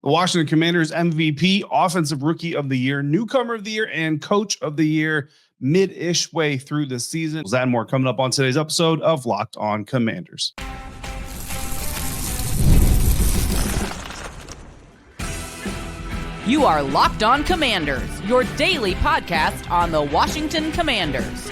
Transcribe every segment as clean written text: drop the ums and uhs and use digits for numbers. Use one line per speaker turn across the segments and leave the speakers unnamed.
The Washington Commanders MVP, Offensive Rookie of the Year, Newcomer of the Year, and Coach of the Year mid-ish way through the season. That and more coming up on today's episode of Locked On Commanders.
You are Locked On Commanders, your daily podcast on the Washington Commanders.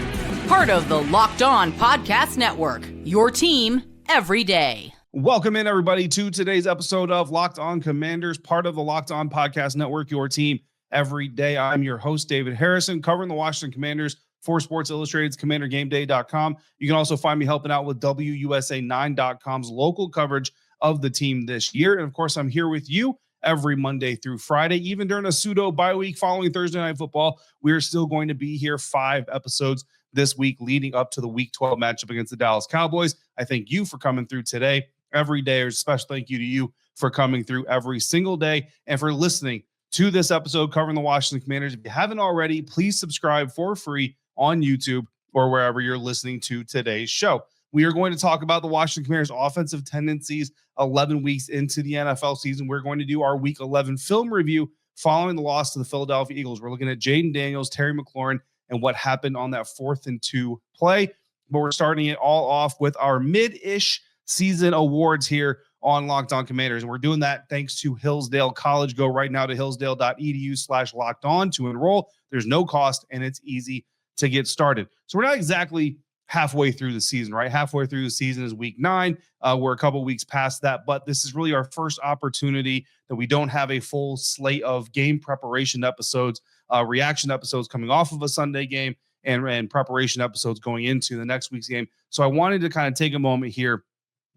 Part of the Locked On Podcast Network, your team every day.
Welcome in, everybody, to today's episode of Locked On Commanders, part of the Locked On Podcast Network, your team every day. I'm your host, David Harrison, covering the Washington Commanders for Sports Illustrated's CommanderGameDay.com. You can also find me helping out with WUSA9.com's local coverage of the team this year. And, of course, I'm here with you every Monday through Friday, even during a pseudo bye week following Thursday Night Football. We are still going to be here 5 episodes this week leading up to the Week 12 matchup against the Dallas Cowboys. I thank you for coming through today. Every day, or special thank you to you for coming through every single day and for listening to this episode covering the Washington Commanders. If you haven't already, please subscribe for free on YouTube or wherever you're listening to today's show. We are going to talk about the Washington Commanders' offensive tendencies 11 weeks into the NFL season. We're going to do our Week 11 film review following the loss to the Philadelphia Eagles. We're looking at Jayden Daniels, Terry McLaurin, and what happened on that 4th and 2 play. But we're starting it all off with our mid-ish season awards here on Locked On Commanders. And we're doing that thanks to Hillsdale College. Go right now to hillsdale.edu/lockedon to enroll. There's no cost and it's easy to get started. So we're not exactly halfway through the season, right? Halfway through the season is week 9. We're a couple weeks past that, but this is really our first opportunity that we don't have a full slate of game preparation episodes, reaction episodes coming off of a Sunday game and preparation episodes going into the next week's game. So I wanted to kind of take a moment here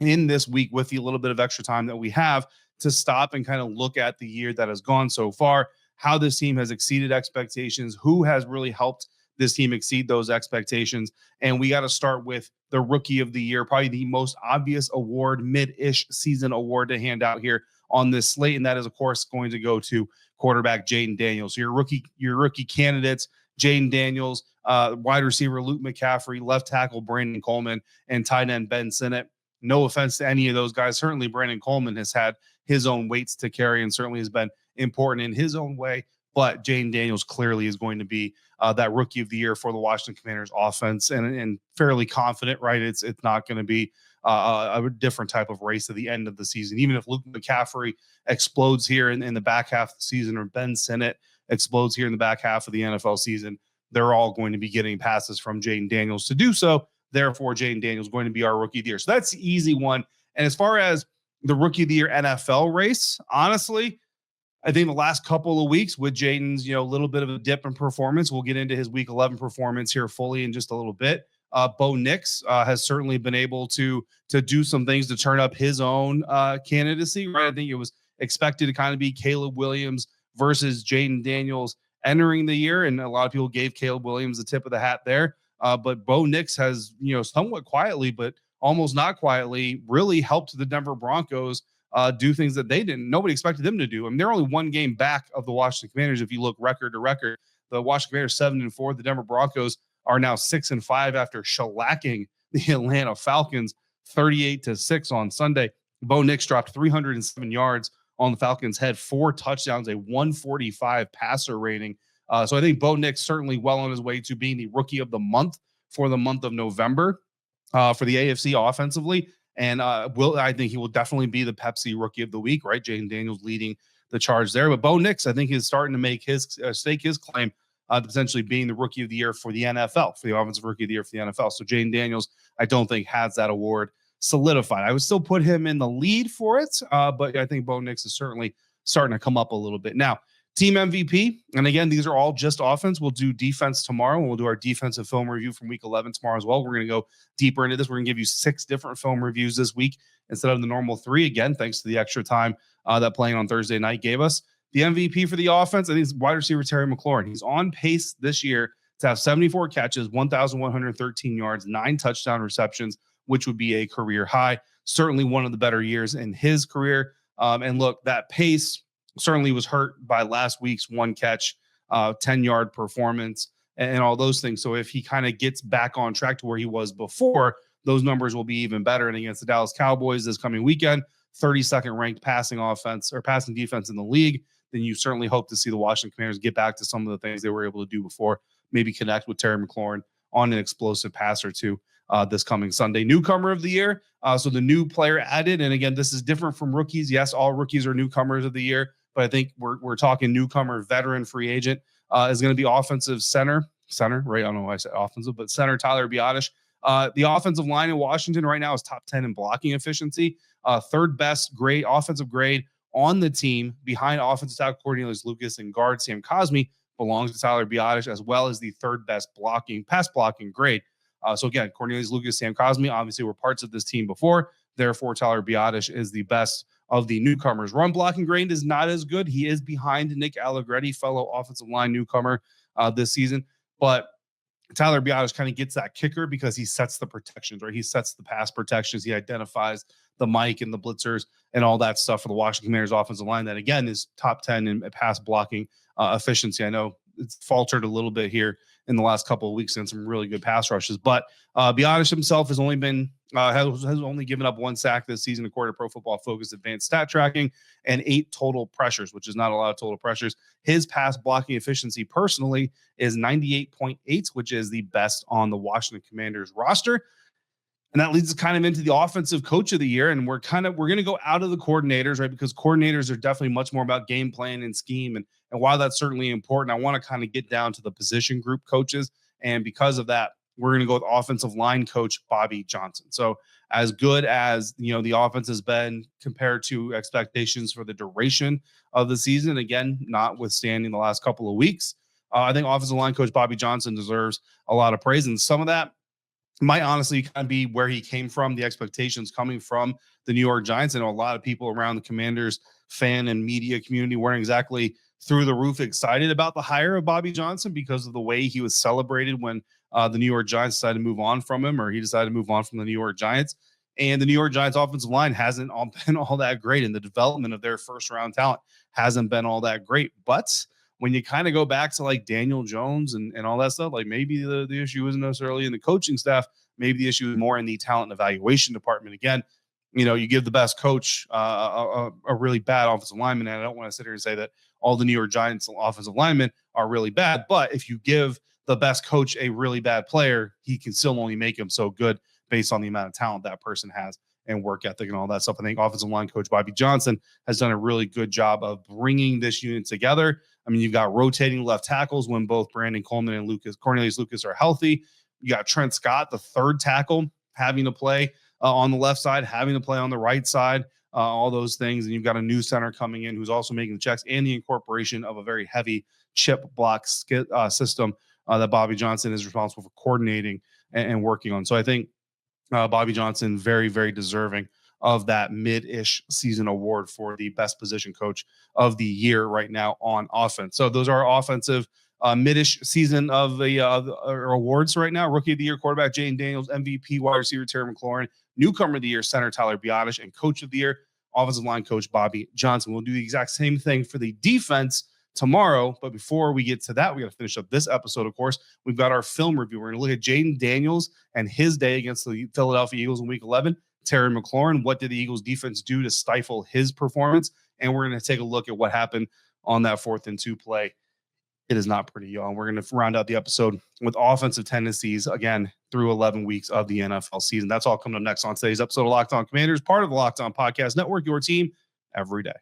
in this week with the little bit of extra time that we have to stop and kind of look at the year that has gone so far, how this team has exceeded expectations, who has really helped this team exceed those expectations. And we got to start with the Rookie of the Year, probably the most obvious award, mid-ish season award to hand out here on this slate. And that is, of course, going to go to quarterback Jayden Daniels. So your rookie candidates, Jayden Daniels, wide receiver Luke McCaffrey, left tackle Brandon Coleman, and tight end Ben Sinnott. No offense to any of those guys. Certainly Brandon Coleman has had his own weights to carry and certainly has been important in his own way. But Jayden Daniels clearly is going to be that Rookie of the Year for the Washington Commanders offense, and fairly confident, right? It's not going to be a different type of race at the end of the season. Even if Luke McCaffrey explodes here in the back half of the season, or Ben Sinnott explodes here in the back half of the NFL season, they're all going to be getting passes from Jayden Daniels to do so. Therefore, Jayden Daniels is going to be our Rookie of the Year. So that's the easy one. And as far as the Rookie of the Year NFL race, honestly, I think the last couple of weeks with Jayden's, little bit of a dip in performance, we'll get into his Week 11 performance here fully in just a little bit. Bo Nix has certainly been able to do some things to turn up his own candidacy, right? I think it was expected to kind of be Caleb Williams versus Jayden Daniels entering the year, and a lot of people gave Caleb Williams the tip of the hat there. But Bo Nix has, somewhat quietly, but almost not quietly, really helped the Denver Broncos do things that nobody expected them to do. I mean, they're only one game back of the Washington Commanders. If you look record to record, the Washington Commanders 7-4, the Denver Broncos are now 6-5 after shellacking the Atlanta Falcons 38-6 on Sunday. Bo Nix dropped 307 yards on the Falcons' head, 4 touchdowns, a 145 passer rating. So I think Bo Nix certainly well on his way to being the Rookie of the Month for the month of November for the AFC offensively. And I think he will definitely be the Pepsi Rookie of the Week, right? Jayden Daniels leading the charge there. But Bo Nix, I think, is starting to make stake his claim to potentially being the Rookie of the Year for the NFL, for the Offensive Rookie of the Year for the NFL. So Jayden Daniels, I don't think, has that award solidified. I would still put him in the lead for it, but I think Bo Nix is certainly starting to come up a little bit. Now, team MVP, and again, these are all just offense. We'll do defense tomorrow, and we'll do our defensive film review from Week 11 tomorrow as well. We're going to go deeper into this. We're going to give you 6 different film reviews this week instead of the normal 3. Again, thanks to the extra time that playing on Thursday night gave us. The MVP for the offense, I think, is wide receiver Terry McLaurin. He's on pace this year to have 74 catches, 1,113 yards, 9 touchdown receptions, which would be a career high. Certainly one of the better years in his career. And look, that pace certainly was hurt by last week's 1 catch, 10-yard performance and all those things. So if he kind of gets back on track to where he was before, those numbers will be even better. And against the Dallas Cowboys this coming weekend, 32nd ranked passing offense or passing defense in the league, then you certainly hope to see the Washington Commanders get back to some of the things they were able to do before, maybe connect with Terry McLaurin on an explosive pass or two this coming Sunday. Newcomer of the year. So the new player added, and again, this is different from rookies. Yes, all rookies are newcomers of the year, but I think we're talking newcomer, veteran, free agent is going to be offensive center, right? I don't know why I said offensive, but center Tyler Biadasz. The offensive line in Washington right now is top 10 in blocking efficiency, third best grade, offensive grade on the team behind offensive tackle Cornelius Lucas and guard Sam Cosmi belongs to Tyler Biadasz, as well as the third best pass blocking grade. So again, Cornelius Lucas, Sam Cosmi, obviously were parts of this team before. Therefore, Tyler Biadasz is the best of the newcomers. Run blocking grade is not as good. He is behind Nick Allegretti, fellow offensive line newcomer this season. But Tyler Biadasz kind of gets that kicker because he sets the protections, right? He sets the pass protections. He identifies the mic and the blitzers and all that stuff for the Washington Commanders offensive line that, again, is top 10 in pass blocking efficiency. I know it's faltered a little bit here in the last couple of weeks and some really good pass rushes, but Biadasz himself has only been has only given up one sack this season according to Pro Football Focus advanced stat tracking, and 8 total pressures, which is not a lot of total pressures. His pass blocking efficiency personally is 98.8, which is the best on the Washington Commanders roster. And that leads us kind of into the offensive coach of the year. And we're going to go out of the coordinators, right? Because coordinators are definitely much more about game plan and scheme. And while that's certainly important, I want to kind of get down to the position group coaches. And because of that, we're going to go with offensive line coach Bobby Johnson. So as good as, the offense has been compared to expectations for the duration of the season, again, notwithstanding the last couple of weeks, I think offensive line coach Bobby Johnson deserves a lot of praise. And some of that might honestly kind of be where he came from, the expectations coming from the New York Giants. I know a lot of people around the Commanders fan and media community weren't exactly through the roof excited about the hire of Bobby Johnson because of the way he was celebrated when the New York Giants decided to move on from him, or he decided to move on from the New York Giants. And the New York Giants offensive line hasn't been all that great, and the development of their first round talent hasn't been all that great. But when you kind of go back to like Daniel Jones and all that stuff, like maybe the issue isn't necessarily in the coaching staff. Maybe the issue is more in the talent evaluation department. Again, you give the best coach a really bad offensive lineman. And I don't want to sit here and say that all the New York Giants offensive linemen are really bad. But if you give the best coach a really bad player, he can still only make him so good based on the amount of talent that person has and work ethic and all that stuff. I think offensive line coach Bobby Johnson has done a really good job of bringing this unit together. I mean, you've got rotating left tackles when both Brandon Coleman and Cornelius Lucas are healthy. You got Trent Scott, the third tackle, having to play on the left side, having to play on the right side, all those things. And you've got a new center coming in who's also making the checks, and the incorporation of a very heavy chip block system that Bobby Johnson is responsible for coordinating and working on. So I think Bobby Johnson, very, very deserving of that mid-ish season award for the best position coach of the year right now on offense. So those are offensive mid-ish season of the awards right now. Rookie of the year quarterback Jayden Daniels, MVP wide receiver Terry McLaurin, newcomer of the year center Tyler Biadasz, and coach of the year offensive line coach Bobby Johnson. We'll do the exact same thing for the defense tomorrow. But before we get to that, we got to finish up this episode. Of course, we've got our film review. We're going to look at Jayden Daniels and his day against the Philadelphia Eagles in week 11. Terry McLaurin, what did the Eagles defense do to stifle his performance? And we're going to take a look at what happened on that 4th and 2 play. It is not pretty, y'all. We're going to round out the episode with offensive tendencies, again, through 11 weeks of the NFL season. That's all coming up next on today's episode of Locked On Commanders, part of the Locked On Podcast Network, your team every day.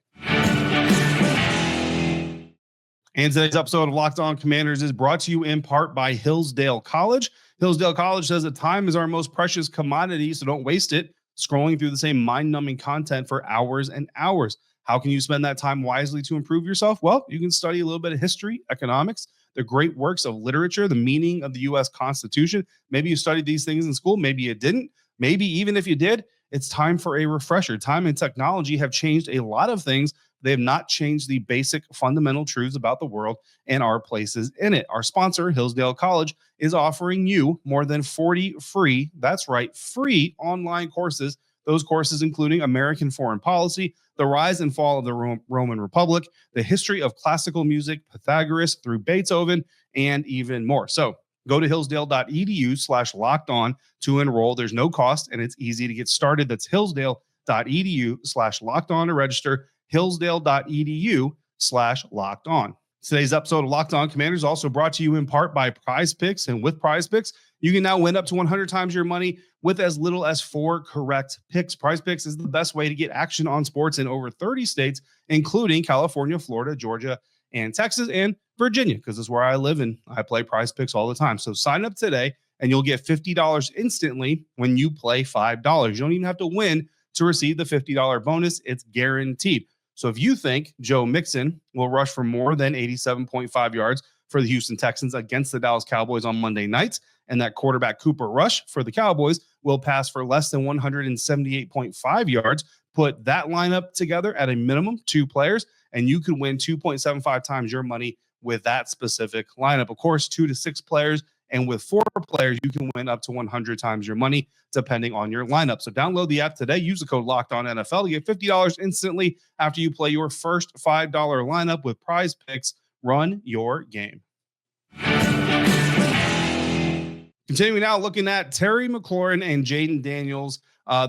And today's episode of Locked On Commanders is brought to you in part by Hillsdale College. Hillsdale College says that time is our most precious commodity, so don't waste it scrolling through the same mind-numbing content for hours and hours. How can you spend that time wisely to improve yourself? Well, you can study a little bit of history, economics, the great works of literature, the meaning of the U.S. Constitution. Maybe you studied these things in school. Maybe you didn't. Maybe even if you did, it's time for a refresher. Time and technology have changed a lot of things. They have not changed the basic fundamental truths about the world and our places in it. Our sponsor, Hillsdale College, is offering you more than 40 free, that's right, free online courses. Those courses including American Foreign Policy, the Rise and Fall of the Roman Republic, the history of classical music, Pythagoras through Beethoven, and even more. So go to hillsdale.edu/lockedon to enroll. There's no cost, and it's easy to get started. That's Hillsdale.edu/lockedon hillsdale.edu/locked-on to register, hillsdale.edu/locked-on. Today's episode of Locked On Commanders is also brought to you in part by Prize Picks. And with Prize Picks, you can now win up to 100 times your money with as little as 4 correct picks. Prize Picks is the best way to get action on sports in over 30 states, including California, Florida, Georgia, and Texas, and Virginia, because it's where I live and I play Prize Picks all the time. So sign up today and you'll get $50 instantly when you play $5. You don't even have to win to receive the $50 bonus. It's guaranteed. So if you think Joe Mixon will rush for more than 87.5 yards for the Houston Texans against the Dallas Cowboys on Monday night, and that quarterback Cooper Rush for the Cowboys will pass for less than 178.5 yards, put that lineup together at a minimum 2 players, and you could win 2.75 times your money with that specific lineup. Of course, 2 to 6 players, and with 4 players, you can win up to 100 times your money, depending on your lineup. So download the app today. Use the code LOCKEDONNFL to get $50 instantly after you play your first $5 lineup with Prize Picks. Run your game. Continuing now, looking at Terry McLaurin and Jayden Daniels,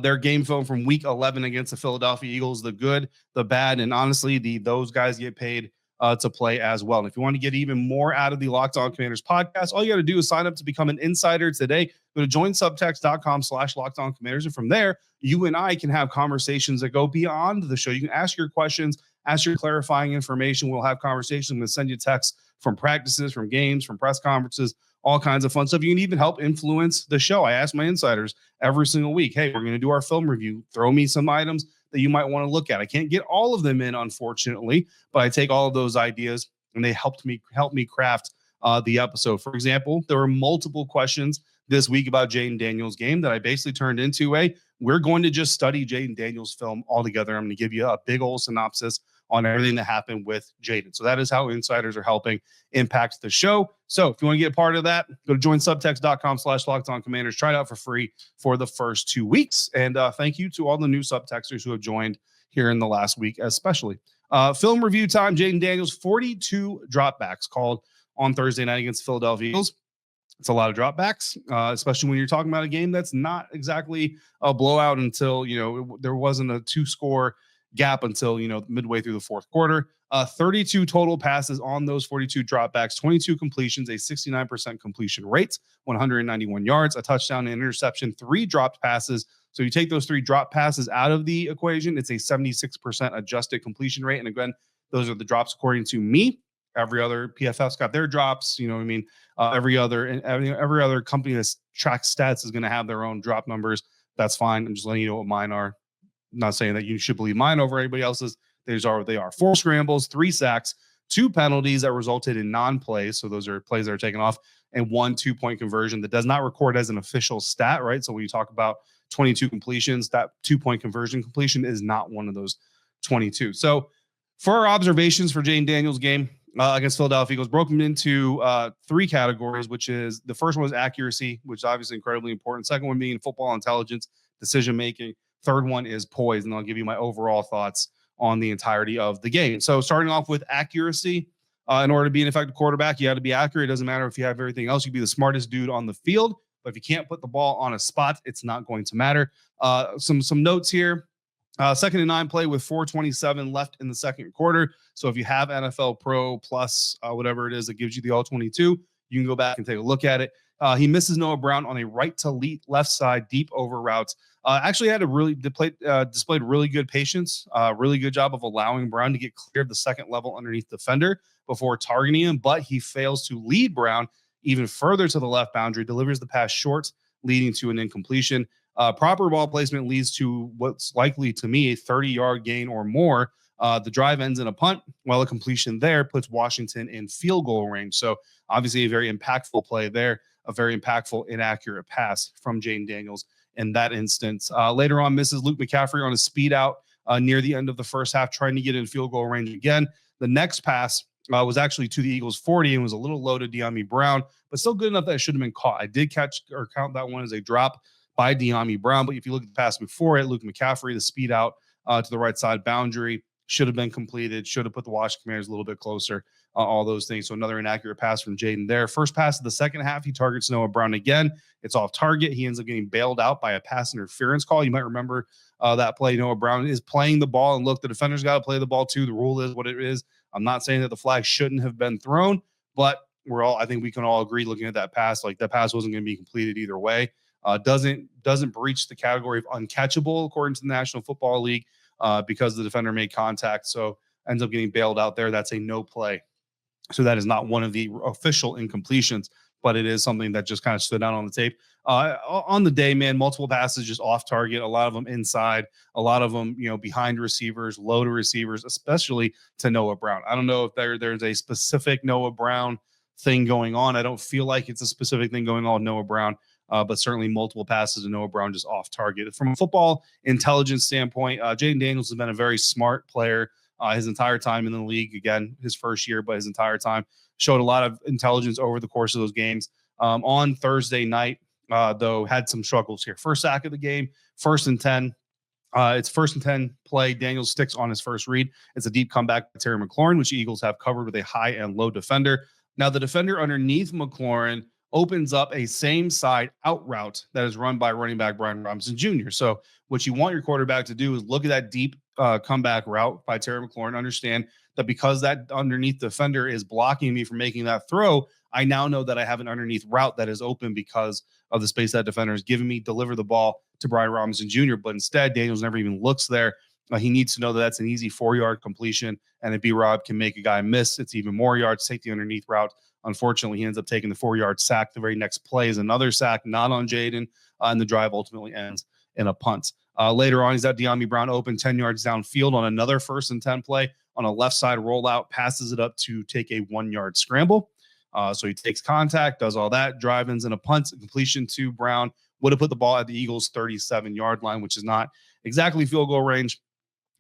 their game film from Week 11 against the Philadelphia Eagles, the good, the bad, and honestly, those guys get paid to play as well. And if you want to get even more out of the Locked On Commanders podcast, all you got to do is sign up to become an insider today. Go to joinsubtext.com/LockedOnCommanders. And from there, you and I can have conversations that go beyond the show. You can ask your questions, ask your clarifying information. We'll have conversations. I'm going to send you texts from practices, from games, from press conferences, all kinds of fun stuff. You can even help influence the show. I ask my insiders every single week, hey, we're going to do our film review. Throw me some items that you might want to look at. I can't get all of them in, unfortunately, but I take all of those ideas and they help me craft the episode. For example, there were multiple questions this week about Jayden Daniels' game that I basically turned into we're going to just study Jayden Daniels' film all together. I'm going to give you a big old synopsis on everything that happened with Jayden. So that is how insiders are helping impact the show. So if you want to get a part of that, go to joinsubtext.com/LockedOnCommanders. Try it out for free for the first 2 weeks. And thank you to all the new subtexters who have joined here in the last week, especially. Film review time, Jayden Daniels, 42 dropbacks called on Thursday night against the Philadelphia Eagles. It's a lot of dropbacks, especially when you're talking about a game that's not exactly a blowout until, there wasn't a 2-score gap until, midway through the fourth quarter. 32 total passes on those 42 dropbacks, 22 completions, a 69% completion rate, 191 yards, a touchdown, an interception, 3 dropped passes. So you take those 3 drop passes out of the equation, it's a 76% adjusted completion rate. And again, those are the drops according to me. Every other PFF's got their drops. Every other company that tracks stats is going to have their own drop numbers. That's fine. I'm just letting you know what mine are. I'm not saying that you should believe mine over anybody else's. These are what they are. 4 scrambles, 3 sacks, 2 penalties that resulted in non-plays. So those are plays that are taken off, and 1 2-point conversion that does not record as an official stat, right? So when you talk about 22 completions, that 2-point conversion completion is not one of those 22. So for our observations for Jayden Daniels' game against Philadelphia Eagles, broke them into 3 categories, which is the first one was accuracy, which is obviously incredibly important. Second one being football intelligence, decision-making. Third one is poise, and I'll give you my overall thoughts on the entirety of the game. So starting off with accuracy, in order to be an effective quarterback, you have to be accurate. It doesn't matter if you have everything else. You can be the smartest dude on the field, but if you can't put the ball on a spot, it's not going to matter. Some notes here. 2nd and 9 play with 4:27 left in the second quarter. So if you have NFL Pro Plus, whatever it is that gives you the all 22, you can go back and take a look at it. He misses Noah Brown on a right to left side deep over routes. Actually had displayed really good patience, really good job of allowing Brown to get clear of the second level underneath defender before targeting him, but he fails to lead Brown even further to the left boundary, delivers the pass short, leading to an incompletion. Proper ball placement leads to what's likely to me a 30-yard gain or more. The drive ends in a punt, while a completion there puts Washington in field goal range. So obviously a very impactful play there, a very impactful inaccurate pass from Jayden Daniels in that instance. Later on, misses Luke McCaffrey on a speed out near the end of the first half, trying to get in field goal range again. The next pass was actually to the Eagles 40 and was a little low to De'Ami Brown, but still good enough that it should have been caught. I did catch or count that one as a drop by De'Ami Brown, but if you look at the pass before it, Luke McCaffrey, the speed out to the right side boundary, should have been completed, should have put the Washington Commanders a little bit closer, all those things. So another inaccurate pass from Jayden there. First pass of the second half, he targets Noah Brown again. It's off target. He ends up getting bailed out by a pass interference call. You might remember that play. Noah Brown is playing the ball, and look, the defender's got to play the ball too. The rule is what it is. I'm not saying that the flag shouldn't have been thrown, but I think we can all agree looking at that pass, like that pass wasn't going to be completed either way. Doesn't breach the category of uncatchable according to the National Football League because the defender made contact. So ends up getting bailed out there. That's a no play. So that is not one of the official incompletions, but it is something that just kind of stood out on the tape. On the day, man, multiple passes just off target, a lot of them inside, a lot of them, behind receivers, low to receivers, especially to Noah Brown. I don't know if there's a specific Noah Brown thing going on. I don't feel like it's a specific thing going on with Noah Brown, but certainly multiple passes to Noah Brown just off target. From a football intelligence standpoint, Jayden Daniels has been a very smart player his entire time in the league. Again, his first year, but his entire time. Showed a lot of intelligence over the course of those games. On Thursday night, though, had some struggles here. First sack of the game, 1st and 10. It's 1st and 10 play. Daniels sticks on his first read. It's a deep comeback by Terry McLaurin, which the Eagles have covered with a high and low defender. Now, the defender underneath McLaurin opens up a same side out route that is run by running back Brian Robinson Jr. So what you want your quarterback to do is look at that deep comeback route by Terry McLaurin, understand that because that underneath defender is blocking me from making that throw, I now know that I have an underneath route that is open because of the space that defender is giving me, deliver the ball to Brian Robinson Jr. But instead, Daniels never even looks there. He needs to know that that's an easy 4-yard completion, and if B-Rob can make a guy miss, it's even more yards, take the underneath route. Unfortunately, he ends up taking the 4-yard sack. The very next play is another sack, not on Jayden, and the drive ultimately ends in a punt. Later on, he's got De'Ami Brown open 10 yards downfield on another 1st and 10 play on a left side rollout, passes it up to take a 1-yard scramble. So he takes contact, does all that, drive ends in a punt, completion to Brown. Would have put the ball at the Eagles' 37-yard line, which is not exactly field goal range,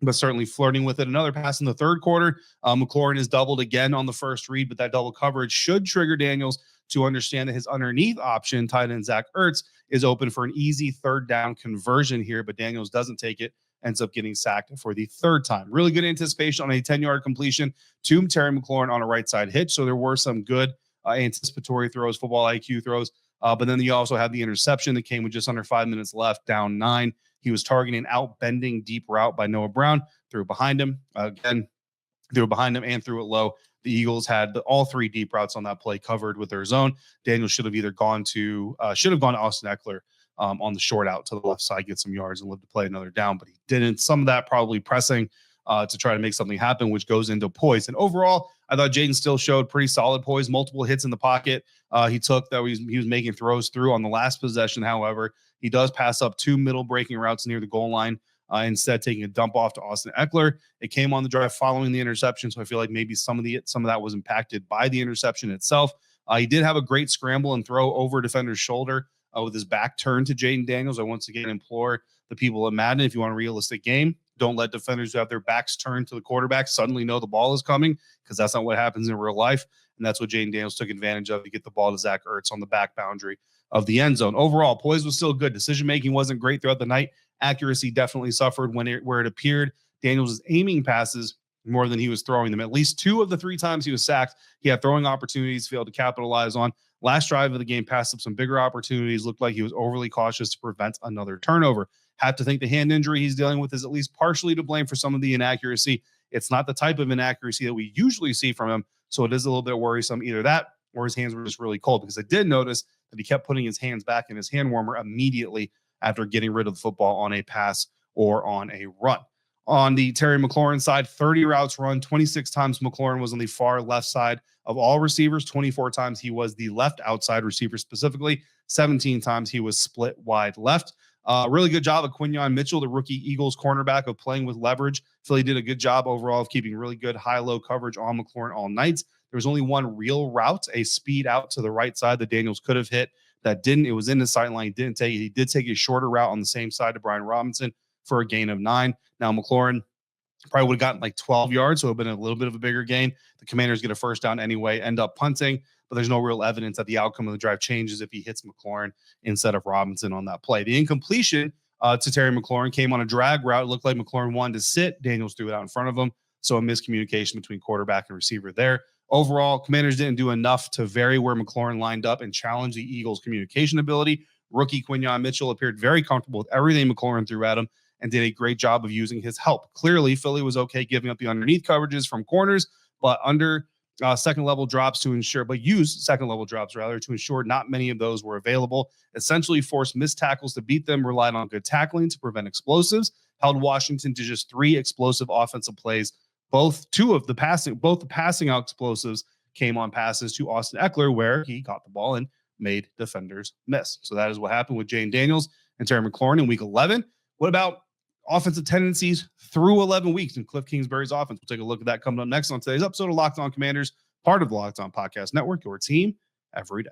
but certainly flirting with it. Another pass in the third quarter. McLaurin is doubled again on the first read, but that double coverage should trigger Daniels to understand that his underneath option, tight end Zach Ertz, is open for an easy 3rd down conversion here, but Daniels doesn't take it, ends up getting sacked for the 3rd time. Really good anticipation on a 10-yard completion to Terry McLaurin on a right side hitch. So there were some good anticipatory throws, football IQ throws. But then you also had the interception that came with just under 5 minutes left, down 9. He was targeting an out-bending deep route by Noah Brown, threw it behind him. Threw it behind him and threw it low. The Eagles had all 3 deep routes on that play covered with their zone. Daniel should have either gone to Austin Eckler on the short out to the left side, get some yards and live to play another down, but he didn't. Some of that probably pressing to try to make something happen, which goes into poise. And overall, I thought Jayden still showed pretty solid poise, multiple hits in the pocket. He was making throws through on the last possession. However, he does pass up 2 middle breaking routes near the goal line, instead taking a dump off to Austin Eckler. It came on the drive following the interception, so I feel like maybe some of that was impacted by the interception itself. He did have a great scramble and throw over defender's shoulder with his back turned to Jayden Daniels. I once again implore the people at Madden, if you want a realistic game, don't let defenders who have their backs turned to the quarterback suddenly know the ball is coming, because that's not what happens in real life. And that's what Jayden Daniels took advantage of to get the ball to Zach Ertz on the back boundary of the end zone. Overall, poise was still good. Decision-making wasn't great throughout the night. Accuracy definitely suffered where it appeared Daniels was aiming passes more than he was throwing them. At least 2 of the 3 times he was sacked, he had throwing opportunities, failed to capitalize on. Last drive of the game, passed up some bigger opportunities, looked like he was overly cautious to prevent another turnover. Have to think the hand injury he's dealing with is at least partially to blame for some of the inaccuracy. It's not the type of inaccuracy that we usually see from him, so it is a little bit worrisome. Either that or his hands were just really cold, because I did notice that he kept putting his hands back in his hand warmer immediately after getting rid of the football on a pass or on a run. On the Terry McLaurin side, 30 routes run, 26 times McLaurin was on the far left side of all receivers, 24 times he was the left outside receiver specifically, 17 times he was split wide left. Really good job of Quinyon Mitchell, the rookie Eagles cornerback, of playing with leverage. Philly did a good job overall of keeping really good high-low coverage on McLaurin all night. There was only one real route, a speed out to the right side that Daniels could have hit. That didn't. It was in the sideline. He didn't take it. He did take a shorter route on the same side to Brian Robinson for a gain of 9. Now, McLaurin probably would have gotten like 12 yards, so it would have been a little bit of a bigger gain. The Commanders get a first down anyway, end up punting, but there's no real evidence that the outcome of the drive changes if he hits McLaurin instead of Robinson on that play. The incompletion to Terry McLaurin came on a drag route. It looked like McLaurin wanted to sit. Daniels threw it out in front of him. So a miscommunication between quarterback and receiver there. Overall, Commanders didn't do enough to vary where McLaurin lined up and challenge the Eagles' communication ability. Rookie Quinyon Mitchell appeared very comfortable with everything McLaurin threw at him and did a great job of using his help. Clearly, Philly was okay giving up the underneath coverages from corners, but second-level drops to ensure not many of those were available. Essentially forced missed tackles to beat them, relied on good tackling to prevent explosives, held Washington to just 3 explosive offensive plays. Both the passing out explosives came on passes to Austin Eckler, where he caught the ball and made defenders miss. So that is what happened with Jayden Daniels and Terry McLaurin in week 11. What about offensive tendencies through 11 weeks in Cliff Kingsbury's offense? We'll take a look at that coming up next on today's episode of Locked On Commanders, part of the Locked On Podcast Network, your team every day.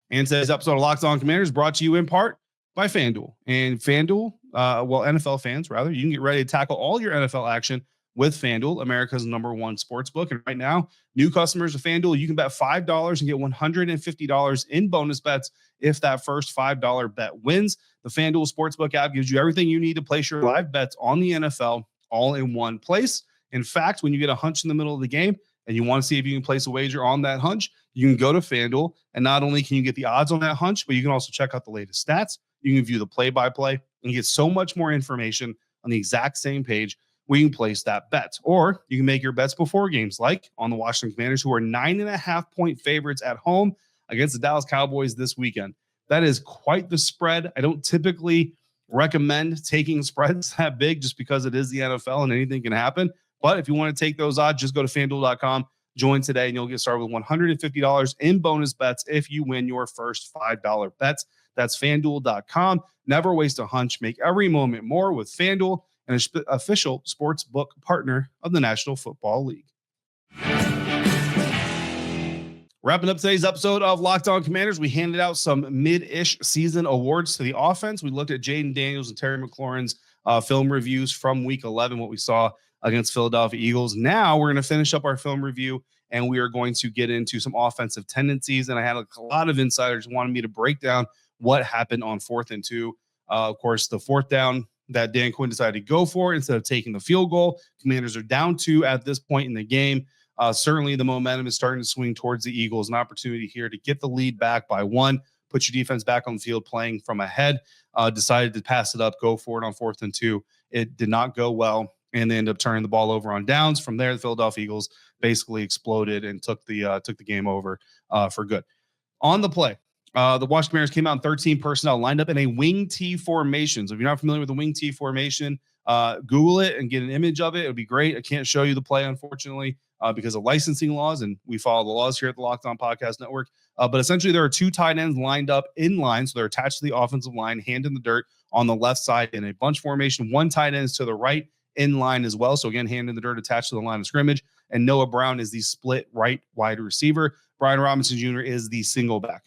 And today's episode of Locked On Commanders brought to you in part by FanDuel. And FanDuel, NFL fans, rather, you can get ready to tackle all your NFL action with FanDuel, America's #1 sports book. And right now, new customers of FanDuel, you can bet $5 and get $150 in bonus bets if that first $5 bet wins. The FanDuel Sportsbook app gives you everything you need to place your live bets on the NFL all in one place. In fact, when you get a hunch in the middle of the game and you want to see if you can place a wager on that hunch, you can go to FanDuel, and not only can you get the odds on that hunch, but you can also check out the latest stats. You can view the play-by-play, and you get so much more information on the exact same page where you can place that bet. Or you can make your bets before games, like on the Washington Commanders, who are 9.5-point favorites at home against the Dallas Cowboys this weekend. That is quite the spread. I don't typically recommend taking spreads that big just because it is the NFL and anything can happen. But if you want to take those odds, just go to FanDuel.com, join today, and you'll get started with $150 in bonus bets if you win your first $5 bets. That's FanDuel.com. Never waste a hunch. Make every moment more with FanDuel, an official sports book partner of the National Football League. Wrapping up today's episode of Locked On Commanders, we handed out some mid-ish season awards to the offense. We looked at Jayden Daniels and Terry McLaurin's film reviews from week 11, what we saw against Philadelphia Eagles. Now we're going to finish up our film review, and we are going to get into some offensive tendencies. And I had a lot of insiders who wanted me to break down what happened on 4th and 2. Of course, the 4th down that Dan Quinn decided to go for instead of taking the field goal. Commanders are down 2 at this point in the game. Certainly the momentum is starting to swing towards the Eagles. An opportunity here to get the lead back by 1, put your defense back on the field playing from ahead. Decided to pass it up, go for it on 4th and 2. It did not go well, and they ended up turning the ball over on downs. From there, the Philadelphia Eagles basically exploded and took the game over for good. On the play, the Washington Commanders came out in 13 personnel, lined up in a wing T formation. So if you're not familiar with the wing T formation, Google it and get an image of it. It would be great. I can't show you the play, unfortunately, because of licensing laws, and we follow the laws here at the Locked On Podcast Network. But essentially, there are 2 tight ends lined up in line, so they're attached to the offensive line, hand in the dirt on the left side in a bunch formation. 1 tight end is to the right in line as well. So again, hand in the dirt attached to the line of scrimmage. And Noah Brown is the split right wide receiver. Brian Robinson Jr. is the single back.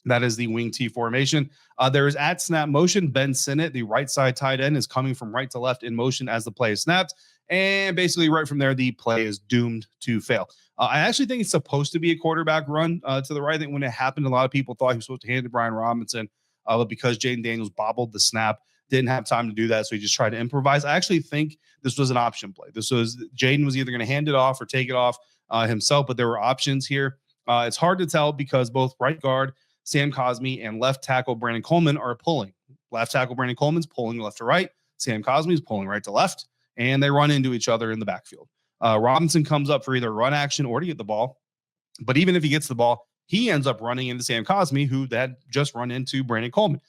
That is the wing T formation. There is at snap motion. Ben Sinnott, the right side tight end, is coming from right to left in motion as the play is snapped. And basically right from there, the play is doomed to fail. I actually think it's supposed to be a quarterback run to the right. I think when it happened, a lot of people thought he was supposed to hand to Brian Robinson, but because Jayden Daniels bobbled the snap, didn't have time to do that, so he just tried to improvise. I actually think this was an option play. Jayden was either going to hand it off or take it off himself, but there were options here. It's hard to tell because both right guard Sam Cosmi and left tackle Brandon Coleman are pulling. Left tackle Brandon Coleman's pulling left to right. Sam Cosmi's pulling right to left, and they run into each other in the backfield. Robinson comes up for either run action or to get the ball. But even if he gets the ball, he ends up running into Sam Cosmi, who had just run into Brandon Coleman.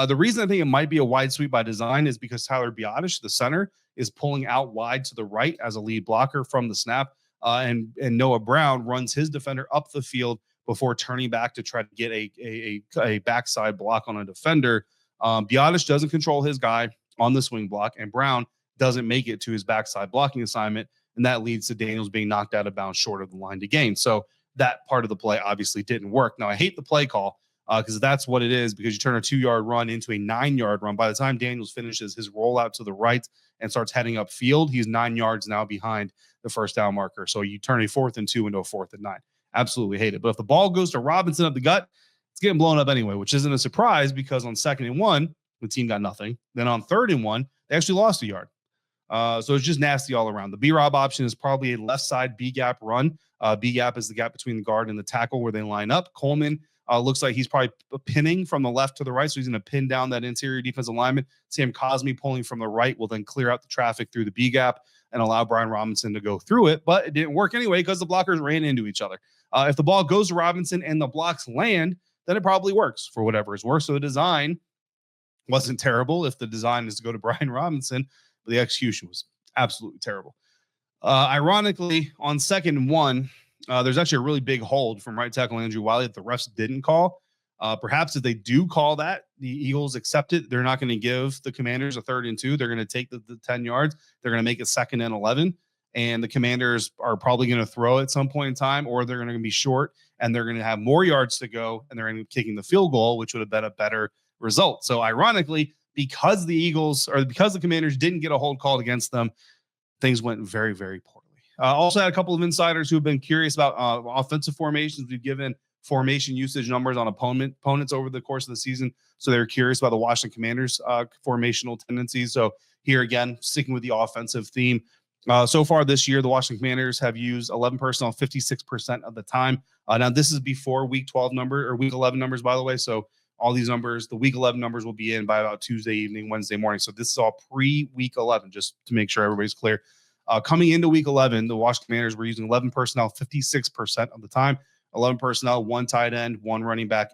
The reason I think it might be a wide sweep by design is because Tyler Biotish, the center, is pulling out wide to the right as a lead blocker from the snap. And Noah Brown runs his defender up the field before turning back to try to get a backside block on a defender. Biotish doesn't control his guy on the swing block, and Brown doesn't make it to his backside blocking assignment, and that leads to Daniels being knocked out of bounds short of the line to gain. So that part of the play obviously didn't work. Now, I hate the play call because that's what it is, because you turn a 2-yard run into a 9-yard run. By the time Daniels finishes his rollout to the right and starts heading upfield, he's 9 yards now behind the first down marker. So you turn a 4th and 2 into a 4th and 9. Absolutely hate it. But if the ball goes to Robinson up the gut, it's getting blown up anyway, which isn't a surprise because on 2nd and 1, the team got nothing. Then on 3rd and 1, they actually lost a yard. So it's just nasty all around. The B-Rob option is probably a left side B-gap run. B-gap is the gap between the guard and the tackle where they line up. Coleman looks like he's probably pinning from the left to the right, so he's going to pin down that interior defensive lineman. Sam Cosme pulling from the right will then clear out the traffic through the B-gap and allow Brian Robinson to go through it, but it didn't work anyway because the blockers ran into each other. If the ball goes to Robinson and the blocks land, then it probably works for whatever is worse. So the design wasn't terrible if the design is to go to Brian Robinson, but the execution was absolutely terrible. Ironically, on 2nd and 1, there's actually a really big hold from right tackle Andrew Wiley that the refs didn't call. Perhaps if they do call that, the Eagles accept it. They're not going to give the Commanders a 3rd and 2. They're going to take the 10 yards. They're going to make it 2nd and 11. And the Commanders are probably going to throw at some point in time, or they're going to be short and they're going to have more yards to go and they're going to be kicking the field goal, which would have been a better result. So ironically, because the Commanders didn't get a hold called against them, things went very, very poorly. Also had a couple of insiders who have been curious about offensive formations. We've given formation usage numbers on opponents over the course of the season. So they're curious about the Washington Commanders formational tendencies. So here again, sticking with the offensive theme. So far this year, the Washington Commanders have used 11 personnel 56% of the time. Now this is before week 12 number or week 11 numbers, by the way. So all these numbers, the week 11 numbers will be in by about Tuesday evening, Wednesday morning. So this is all pre-week 11, just to make sure everybody's clear. Coming into week 11, the Washington Commanders were using 11 personnel 56% of the time. 11 personnel, 1 tight end, 1 running back,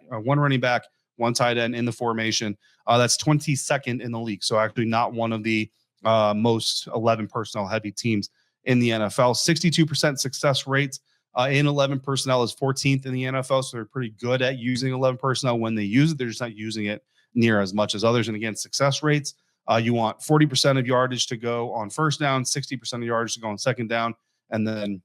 1 tight end in the formation. That's 22nd in the league. So actually not one of the most 11 personnel heavy teams in the NFL. 62% success rates in 11 personnel is 14th in the NFL. So they're pretty good at using 11 personnel when they use it. They're just not using it near as much as others. And again, success rates, you want 40% of yardage to go on first down, 60% of yardage to go on second down, and then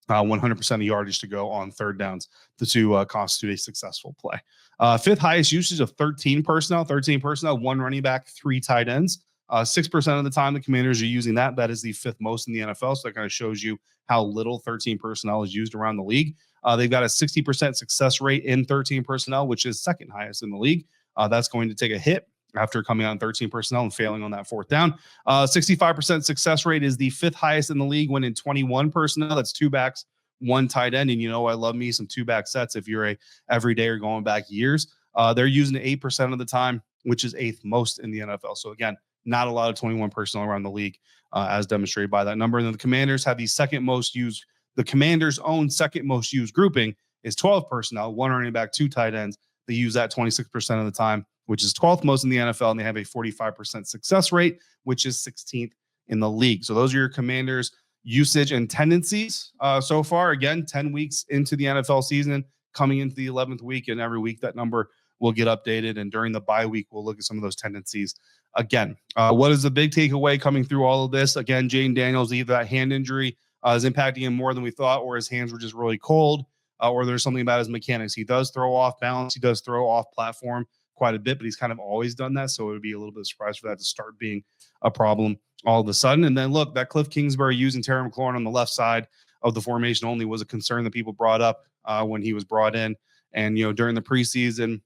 100% of yardage to go on third downs to constitute a successful play. 5th highest usage of 13 personnel, 1 running back, 3 tight ends. 6% of the time the Commanders are using that. That is the 5th most in the NFL. So that kind of shows you how little 13 personnel is used around the league. They've got a 60% success rate in 13 personnel, which is 2nd highest in the league. That's going to take a hit after coming on 13 personnel and failing on that 4th down. 65% success rate is the 5th highest in the league when in 21 personnel. That's 2 backs, 1 tight end. And I love me some 2-back sets if you're a everyday or going back years. They're using it 8% of the time, which is 8th most in the NFL. So again, not a lot of 21 personnel around the league, as demonstrated by that number. And then the Commanders have the second most used. The Commanders' own second most used grouping is 12 personnel, 1 running back, 2 tight ends. They use that 26% of the time, which is 12th most in the NFL, and they have a 45% success rate, which is 16th in the league. So those are your Commanders' usage and tendencies so far. Again, 10 weeks into the NFL season, coming into the 11th week, and every week that number will get updated. And during the bye week, we'll look at some of those tendencies again. What is the big takeaway coming through all of this? Again, Jayden Daniels, either that hand injury is impacting him more than we thought, or his hands were just really cold, or there's something about his mechanics. He does throw off balance. He does throw off platform quite a bit, but he's kind of always done that. So it would be a little bit of a surprise for that to start being a problem all of a sudden. And then look, that Cliff Kingsbury using Terry McLaurin on the left side of the formation only was a concern that people brought up when he was brought in. And, during the preseason,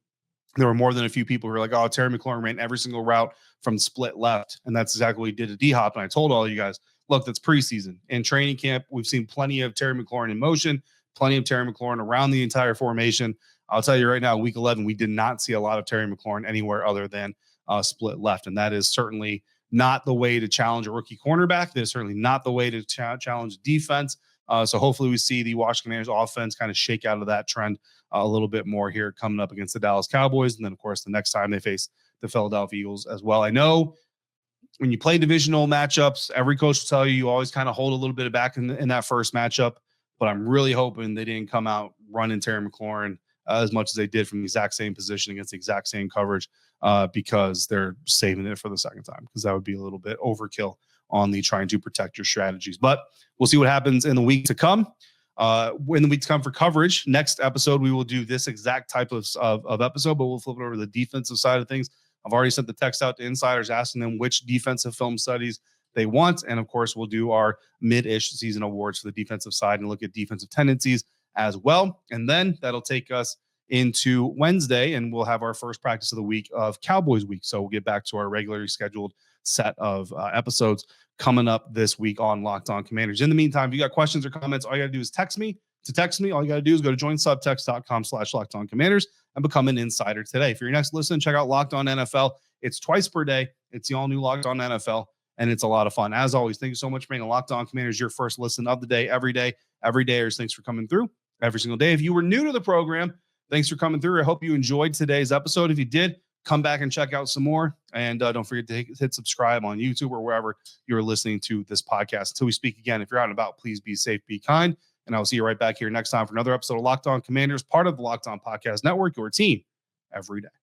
there were more than a few people who were like, oh, Terry McLaurin ran every single route from split left. And that's exactly what he did to D-Hop. And I told all you guys, look, that's preseason. In training camp, we've seen plenty of Terry McLaurin in motion, plenty of Terry McLaurin around the entire formation. I'll tell you right now, week 11, we did not see a lot of Terry McLaurin anywhere other than split left. And that is certainly not the way to challenge a rookie cornerback. That is certainly not the way to challenge defense. So hopefully we see the Washington Commanders offense kind of shake out of that trend a little bit more here coming up against the Dallas Cowboys. And then, of course, the next time they face the Philadelphia Eagles as well. I know when you play divisional matchups, every coach will tell you always kind of hold a little bit of back in that first matchup. But I'm really hoping they didn't come out running Terry McLaurin as much as they did from the exact same position against the exact same coverage because they're saving it for the second time, because that would be a little bit overkill on the trying to protect your strategies. But we'll see what happens in the week to come. When the week to come for coverage, next episode, we will do this exact type of episode, but we'll flip it over to the defensive side of things. I've already sent the text out to insiders asking them which defensive film studies they want. And of course, we'll do our mid-ish season awards for the defensive side and look at defensive tendencies as well. And then that'll take us into Wednesday, and we'll have our first practice of the week of Cowboys week. So we'll get back to our regularly scheduled set of episodes coming up this week on Locked On Commanders. In the meantime, if you got questions or comments, all you got to do is text me. To text me, all you got to do is go to joinsubtext.com/LockedOnCommanders and become an insider today. For your next listen, check out Locked On NFL. It's twice per day. It's the all-new Locked On NFL, and it's a lot of fun. As always, thank you so much for being a Locked On Commanders, your first listen of the day, every day. Every dayers, thanks for coming through every single day. If you were new to the program, thanks for coming through. I hope you enjoyed today's episode. If you did, come back and check out some more. And don't forget to hit subscribe on YouTube or wherever you're listening to this podcast. Until we speak again, if you're out and about, please be safe, be kind. And I'll see you right back here next time for another episode of Locked On Commanders, part of the Locked On Podcast Network, your team every day.